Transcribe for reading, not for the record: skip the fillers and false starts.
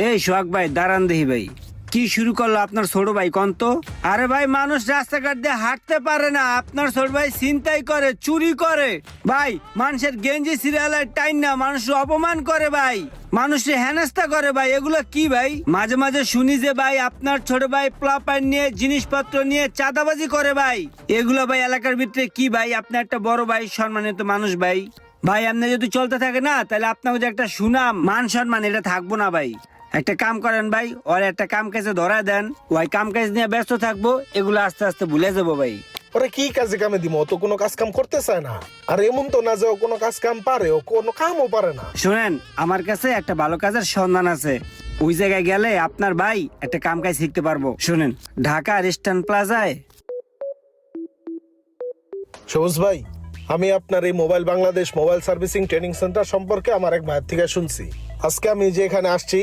এই সোহাগ ভাই দাঁড়ান দেখি ভাই, কি শুরু করলো আপনার ছোট ভাই কন্ত? আরে ভাই, মানুষ রাস্তাঘাট দিয়ে হাঁটতে পারে না, আপনার ছোট ভাই ছিনতাই করে, চুরি করে ভাই, মানুষের গেঞ্জি সিরিয়ালের টাইম না মানুষের অপমান করে ভাই, মানুষের হেনস্থা করে ভাই। এগুলো কি ভাই? মাঝে মাঝে শুনি যে ভাই আপনার ছোট ভাই প্লাপার নিয়ে জিনিসপত্র নিয়ে চাঁদাবাজি করে ভাই। এগুলো ভাই এলাকার ভিতরে কি ভাই? আপনি একটা বড় ভাই, সম্মানিত মানুষ ভাই, ভাই আপনি যদি চলতে থাকে না তাহলে আপনার যে একটা সুনাম মান সম্মান এটা থাকবো না ভাই। একটা কাম করেন ভাই, ওর একটা কাম কাজে ধরা দেন, ওই কাম কাজ নিয়ে ব্যস্ত থাকবো, এগুলো আস্তে আস্তে ভুলে যাবো ভাই। ওরে কি কাজে কামে দিব? ও তো কোনো কাজ কাম করতে চায় না। আর এমন তো না যে ও কোনো কাজ কাম পারে, ও কোনো কামও পারে না। শুনেন, আমার কাছে একটা ভালো কাজের সন্ধান আছে, ওই জায়গায় গেলে আপনার ভাই একটা কাম কাজ শিখতে পারবো। শুনেন, ঢাকা রেস্টার্ন প্লাজায়। সবুজ ভাই, আমি আপনার এই mobile Bangladesh mobile servicing training centre সম্পর্কে আমার এক ভাইয়ের থেকে শুনছি। আজকে আমি যে এখানে আসছি